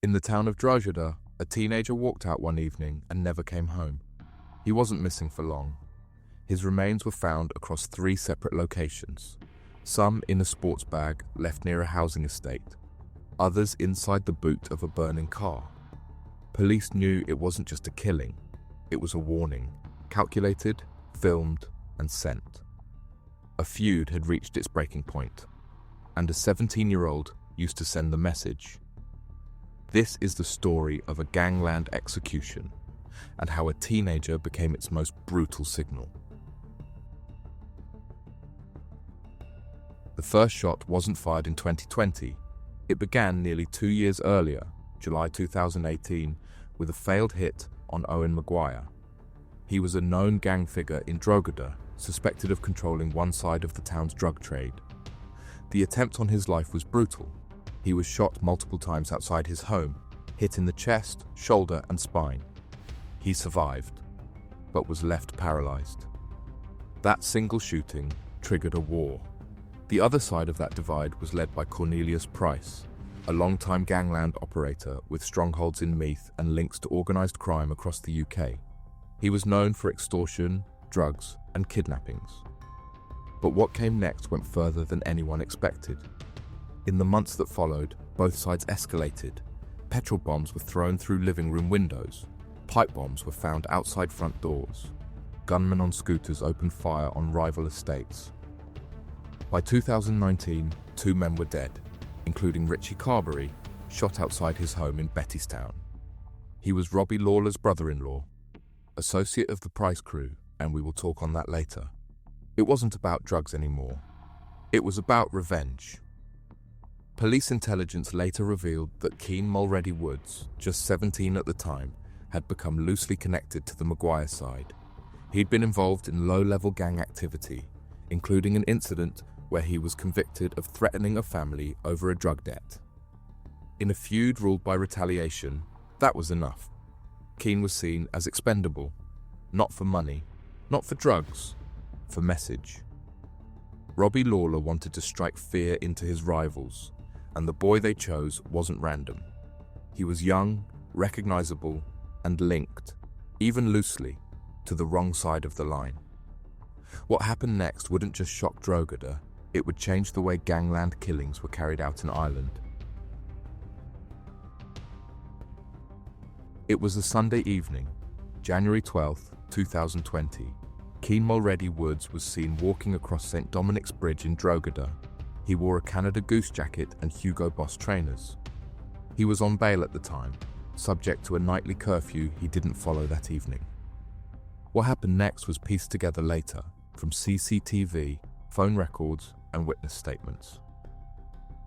In the town of Drogheda, a teenager walked out one evening and never came home. He wasn't missing for long. His remains were found across 3 separate locations, some in a sports bag left near a housing estate, others inside the boot of a burning car. Police knew it wasn't just a killing, it was a warning, calculated, filmed, and sent. A feud had reached its breaking point, and a 17-year-old used to send the message. This is the story of a gangland execution, and how a teenager became its most brutal signal. The first shot wasn't fired in 2020. It began nearly 2 years earlier, July 2018, with a failed hit on Owen Maguire. He was a known gang figure in Drogheda, suspected of controlling one side of the town's drug trade. The attempt on his life was brutal. He was shot multiple times outside his home, hit in the chest, shoulder, and spine. He survived, but was left paralyzed. That single shooting triggered a war. The other side of that divide was led by Cornelius Price, a long-time gangland operator with strongholds in Meath and links to organised crime across the UK. He was known for extortion, drugs, and kidnappings. But what came next went further than anyone expected. In the months that followed, both sides escalated. Petrol bombs were thrown through living room windows. Pipe bombs were found outside front doors. Gunmen on scooters opened fire on rival estates. By 2019, 2 men were dead, including Richie Carberry, shot outside his home in Bettystown. He was Robbie Lawler's brother-in-law, associate of the Price crew, and we will talk on that later. It wasn't about drugs anymore. It was about revenge. Police intelligence later revealed that Keane Mulready Woods, just 17 at the time, had become loosely connected to the Maguire side. He'd been involved in low-level gang activity, including an incident where he was convicted of threatening a family over a drug debt. In a feud ruled by retaliation, that was enough. Keane was seen as expendable, not for money, not for drugs, for message. Robbie Lawler wanted to strike fear into his rivals, and the boy they chose wasn't random. He was young, recognizable, and linked, even loosely, to the wrong side of the line. What happened next wouldn't just shock Drogheda, it would change the way gangland killings were carried out in Ireland. It was a Sunday evening, January 12, 2020. Keane Mulready Woods was seen walking across St. Dominic's Bridge in Drogheda. He wore a Canada Goose jacket and Hugo Boss trainers. He was on bail at the time, subject to a nightly curfew he didn't follow that evening. What happened next was pieced together later from CCTV, phone records, and witness statements.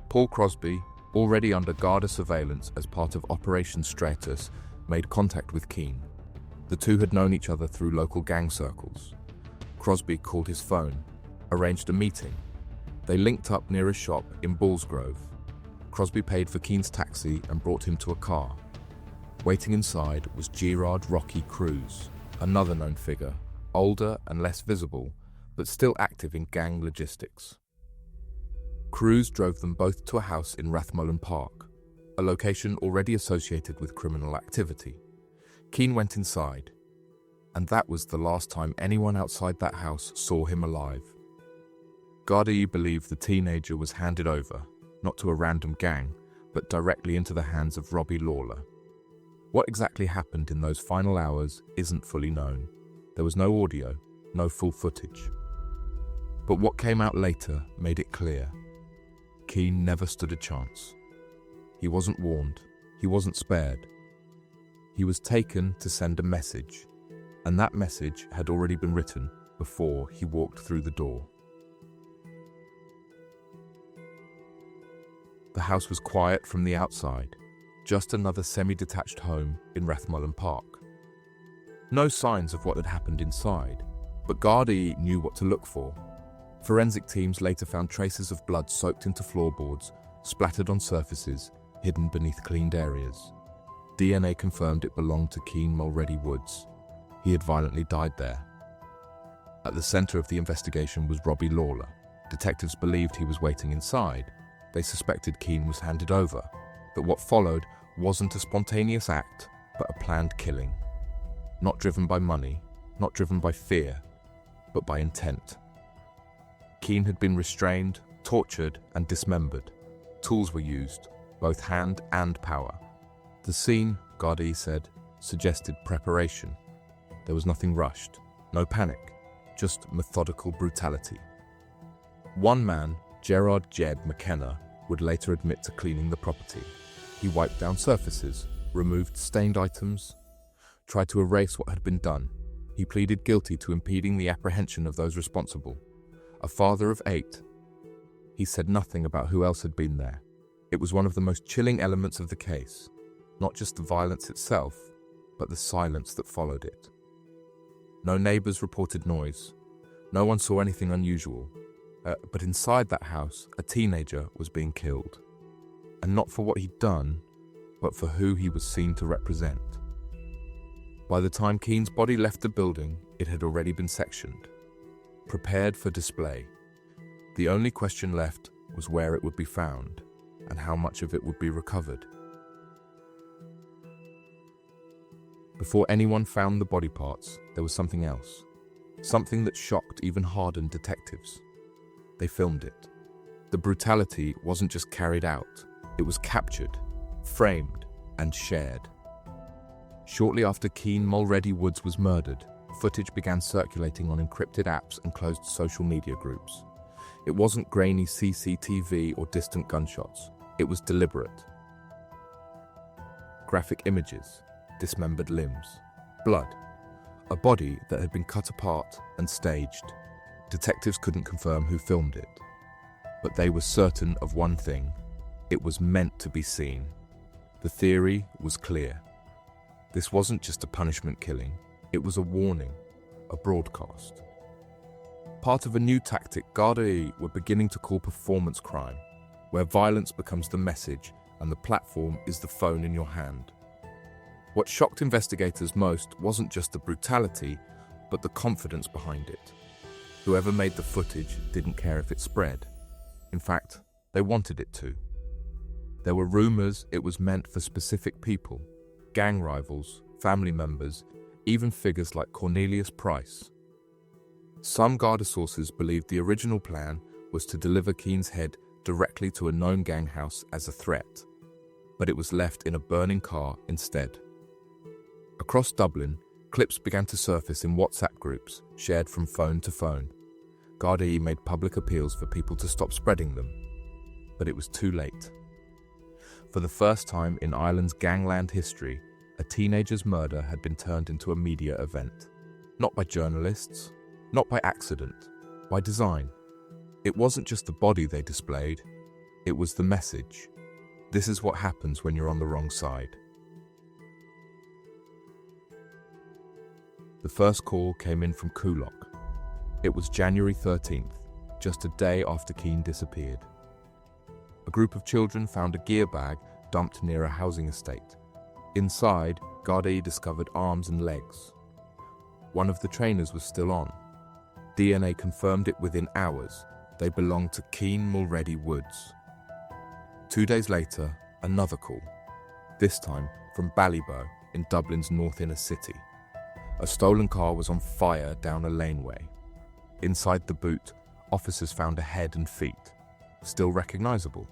Paul Crosby, already under Garda surveillance as part of Operation Stratus, made contact with Keane. The two had known each other through local gang circles. Crosby called his phone, arranged a meeting. They linked up near a shop in Ballsgrove. Crosby paid for Keane's taxi and brought him to a car. Waiting inside was Gerard Rocky Cruz, another known figure, older and less visible, but still active in gang logistics. Cruz drove them both to a house in Rathmullan Park, a location already associated with criminal activity. Keane went inside, and that was the last time anyone outside that house saw him alive. Gardaí believe the teenager was handed over, not to a random gang, but directly into the hands of Robbie Lawler. What exactly happened in those final hours isn't fully known. There was no audio, no full footage. But what came out later made it clear. Keane never stood a chance. He wasn't warned, he wasn't spared. He was taken to send a message, and that message had already been written before he walked through the door. The house was quiet from the outside, just another semi-detached home in Rathmullan Park. No signs of what had happened inside, but Gardaí knew what to look for. Forensic teams later found traces of blood soaked into floorboards, splattered on surfaces, hidden beneath cleaned areas. DNA confirmed it belonged to Keane Mulready Woods. He had violently died there. At the center of the investigation was Robbie Lawler. Detectives believed he was waiting inside. They suspected Keane was handed over, but what followed wasn't a spontaneous act, but a planned killing. Not driven by money, not driven by fear, but by intent. Keane had been restrained, tortured, and dismembered. Tools were used, both hand and power. The scene, Gardaí said, suggested preparation. There was nothing rushed, no panic, just methodical brutality. One man, Gerard Jed McKenna, would later admit to cleaning the property. He wiped down surfaces, removed stained items, tried to erase what had been done. He pleaded guilty to impeding the apprehension of those responsible. A father of 8, he said nothing about who else had been there. It was one of the most chilling elements of the case, not just the violence itself, but the silence that followed it. No neighbors reported noise. No one saw anything unusual. But inside that house, a teenager was being killed. And not for what he'd done, but for who he was seen to represent. By the time Keane's body left the building, it had already been sectioned, prepared for display. The only question left was where it would be found, and how much of it would be recovered. Before anyone found the body parts, there was something else. Something that shocked even hardened detectives. They filmed it. The brutality wasn't just carried out, it was captured, framed, and shared. Shortly after Keane Mulready Woods was murdered, footage began circulating on encrypted apps and closed social media groups. It wasn't grainy CCTV or distant gunshots. It was deliberate. Graphic images, dismembered limbs, blood, a body that had been cut apart and staged. Detectives couldn't confirm who filmed it, but they were certain of one thing: it was meant to be seen. The theory was clear. This wasn't just a punishment killing, it was a warning, a broadcast. Part of a new tactic Gardaí were beginning to call performance crime, where violence becomes the message and the platform is the phone in your hand. What shocked investigators most wasn't just the brutality, but the confidence behind it. Whoever made the footage didn't care if it spread. In fact, they wanted it to. There were rumors it was meant for specific people, gang rivals, family members, even figures like Cornelius Price. Some Garda sources believed the original plan was to deliver Keane's head directly to a known gang house as a threat, but it was left in a burning car instead. Across Dublin, clips began to surface in WhatsApp groups, shared from phone to phone. Gardaí made public appeals for people to stop spreading them, but it was too late. For the first time in Ireland's Gangland history, a teenager's murder had been turned into a media event. Not by journalists, not by accident, by design. It wasn't just the body they displayed, it was the message. This is what happens when you're on the wrong side. The first call came in from Coolock. It was January 13th, just a day after Keane disappeared. A group of children found a gear bag dumped near a housing estate. Inside, Gardaí discovered arms and legs. One of the trainers was still on. DNA confirmed it within hours. They belonged to Keane Mulready Woods. 2 days later, another call, this time from Ballybough in Dublin's north inner city. A stolen car was on fire down a laneway. Inside the boot, officers found a head and feet, still recognizable,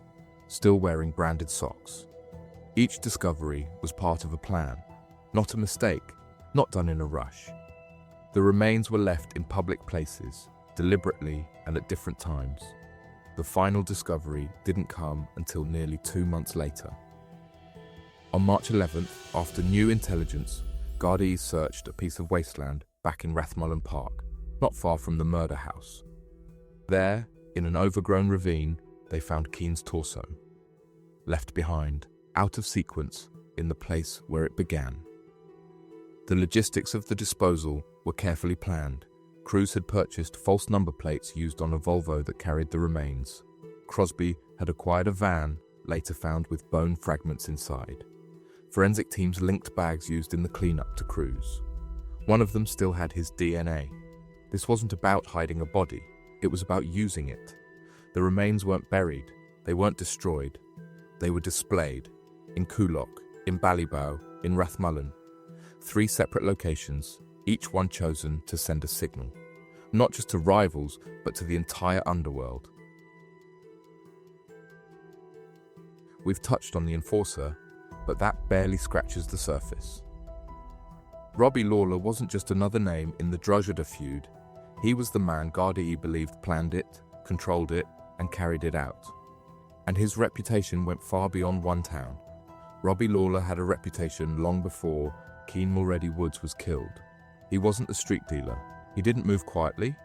still wearing branded socks. Each discovery was part of a plan, not a mistake, not done in a rush. The remains were left in public places, deliberately and at different times. The final discovery didn't come until nearly 2 months later. On March 11th, after new intelligence, Gardaí searched a piece of wasteland back in Rathmullan Park, not far from the murder house. There, in an overgrown ravine, they found Keane's torso, left behind, out of sequence, in the place where it began. The logistics of the disposal were carefully planned. Crews had purchased false number plates used on a Volvo that carried the remains. Crosby had acquired a van, later found with bone fragments inside. Forensic teams linked bags used in the cleanup to crews. One of them still had his DNA. This wasn't about hiding a body, it was about using it. The remains weren't buried, they weren't destroyed. They were displayed, in Coolock, in Ballybough, in Rathmullan. 3 separate locations, each one chosen to send a signal, not just to rivals, but to the entire underworld. We've touched on the enforcer, but that barely scratches the surface. Robbie Lawler wasn't just another name in the Drogheda feud. He was the man Gardaí believed planned it, controlled it, and carried it out. And his reputation went far beyond one town. Robbie Lawler had a reputation long before Cian Mulready Woods was killed. He wasn't a street dealer. He didn't move quietly.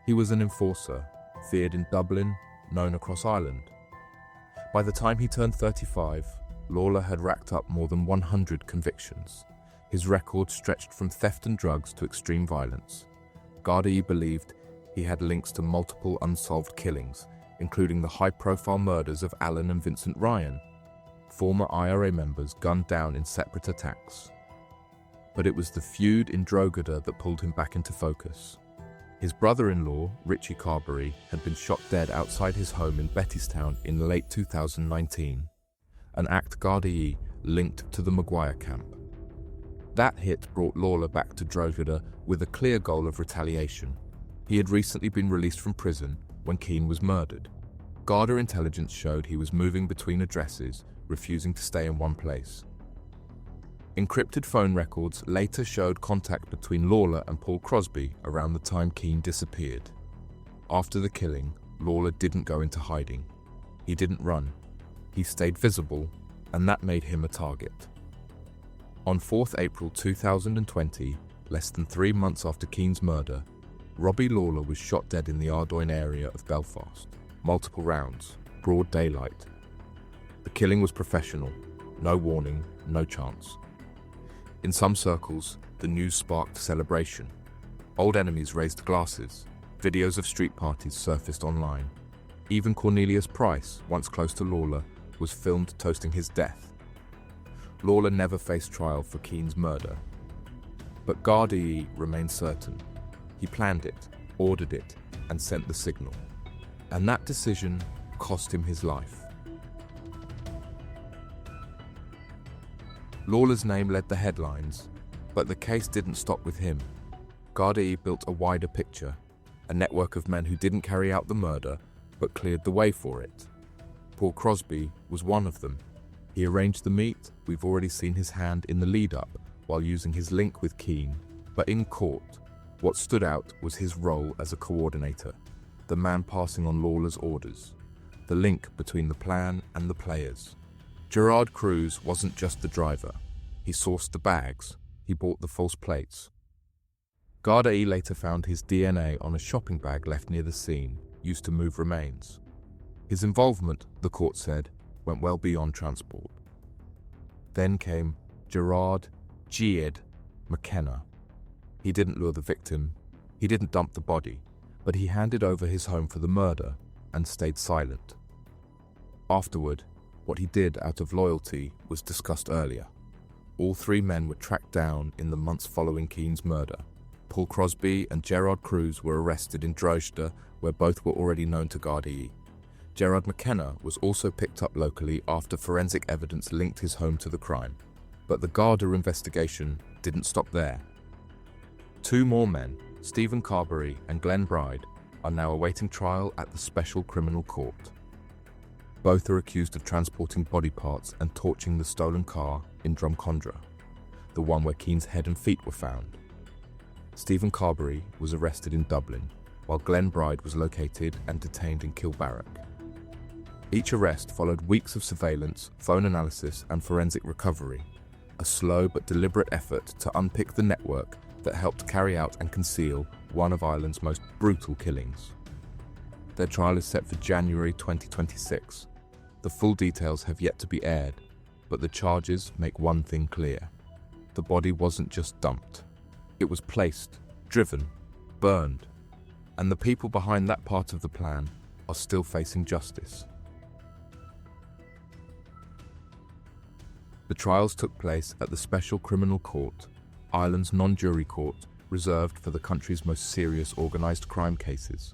He was an enforcer, feared in Dublin, known across Ireland. By the time he turned 35, Lawler had racked up more than 100 convictions. His record stretched from theft and drugs to extreme violence. Gardaí believed he had links to multiple unsolved killings, including the high-profile murders of Alan and Vincent Ryan, former IRA members gunned down in separate attacks. But it was the feud in Drogheda that pulled him back into focus. His brother-in-law, Richie Carberry, had been shot dead outside his home in Bettystown in late 2019, an act Gardaí linked to the Maguire camp. That hit brought Lawler back to Drogheda with a clear goal of retaliation. He had recently been released from prison when Cian was murdered. Garda intelligence showed he was moving between addresses, refusing to stay in one place. Encrypted phone records later showed contact between Lawler and Paul Crosby around the time Cian disappeared. After the killing, Lawler didn't go into hiding. He didn't run. He stayed visible, and that made him a target. On 4th April 2020, less than 3 months after Cian's murder, Robbie Lawler was shot dead in the Ardoyne area of Belfast. Multiple rounds, broad daylight. The killing was professional. No warning, no chance. In some circles, the news sparked celebration. Old enemies raised glasses. Videos of street parties surfaced online. Even Cornelius Price, once close to Lawler, was filmed toasting his death. Lawler never faced trial for Cian's murder. But Gardaí remained certain. He planned it, ordered it, and sent the signal. And that decision cost him his life. Lawler's name led the headlines, but the case didn't stop with him. Gardaí built a wider picture, a network of men who didn't carry out the murder, but cleared the way for it. Paul Crosby was one of them. He arranged the meet. We've already seen his hand in the lead-up while using his link with Cian, but in court, what stood out was his role as a coordinator, the man passing on Lawler's orders, the link between the plan and the players. Gerard Cruz wasn't just the driver. He sourced the bags. He bought the false plates. Gardaí later found his DNA on a shopping bag left near the scene, used to move remains. His involvement, the court said, went well beyond transport. Then came Gerard "Geared" McKenna. He didn't lure the victim. He didn't dump the body, but he handed over his home for the murder and stayed silent. Afterward, what he did out of loyalty was discussed earlier. All 3 men were tracked down in the months following Cian's murder. Paul Crosby and Gerard Cruz were arrested in Drogheda, where both were already known to Gardaí. Gerard McKenna was also picked up locally after forensic evidence linked his home to the crime. But the Garda investigation didn't stop there. 2 more men, Stephen Carberry and Glenn Bride, are now awaiting trial at the Special Criminal Court. Both are accused of transporting body parts and torching the stolen car in Drumcondra, the one where Cian's head and feet were found. Stephen Carberry was arrested in Dublin, while Glenn Bride was located and detained in Kilbarrack. Each arrest followed weeks of surveillance, phone analysis, and forensic recovery, a slow but deliberate effort to unpick the network that helped carry out and conceal one of Ireland's most brutal killings. Their trial is set for January 2026. The full details have yet to be aired, but the charges make one thing clear. The body wasn't just dumped. It was placed, driven, burned, and the people behind that part of the plan are still facing justice. The trials took place at the Special Criminal Court, Ireland's non-jury court reserved for the country's most serious organised crime cases.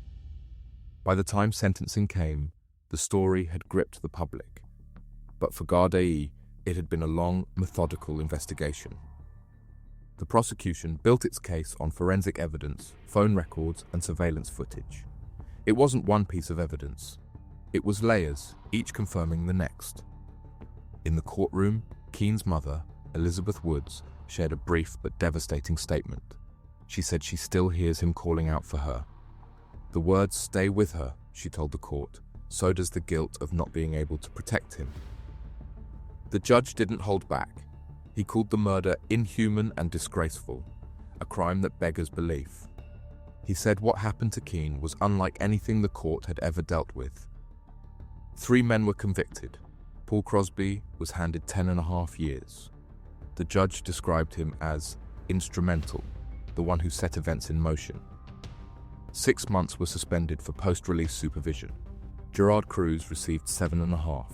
By the time sentencing came, the story had gripped the public. But for Gardaí, It had been a long, methodical investigation. The prosecution built its case on forensic evidence, phone records, and surveillance footage. It wasn't one piece of evidence. It was layers, each confirming the next. In the courtroom, Keen's mother, Elizabeth Woods, shared a brief but devastating statement. She said she still hears him calling out for her. The words stay with her, she told the court. So does the guilt of not being able to protect him. The judge didn't hold back. He called the murder inhuman and disgraceful, a crime that beggars belief. He said what happened to Keen was unlike anything the court had ever dealt with. 3 men were convicted. Paul Crosby was handed 10.5 years. The judge described him as instrumental, the one who set events in motion. 6 months were suspended for post-release supervision. Gerard Cruz received 7.5.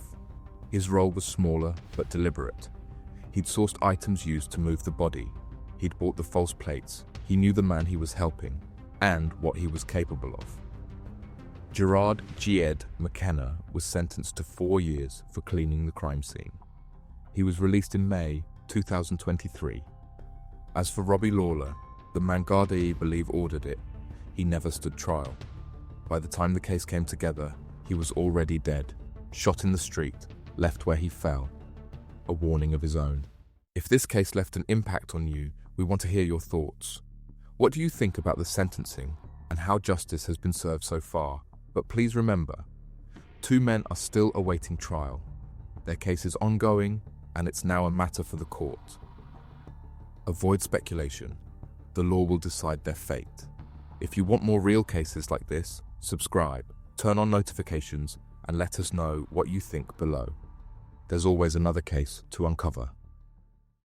His role was smaller but deliberate. He'd sourced items used to move the body. He'd bought the false plates. He knew the man he was helping and what he was capable of. Gerard Gied McKenna was sentenced to 4 years for cleaning the crime scene. He was released in May 2023. As for Robbie Lawler, the man Gardaí believe ordered it, he never stood trial. By the time the case came together, he was already dead, shot in the street, left where he fell, a warning of his own. If this case left an impact on you, we want to hear your thoughts. What do you think about the sentencing and how justice has been served so far? But please remember, 2 men are still awaiting trial. Their case is ongoing, and it's now a matter for the court. Avoid speculation. The law will decide their fate. If you want more real cases like this, subscribe, turn on notifications, and let us know what you think below. There's always another case to uncover.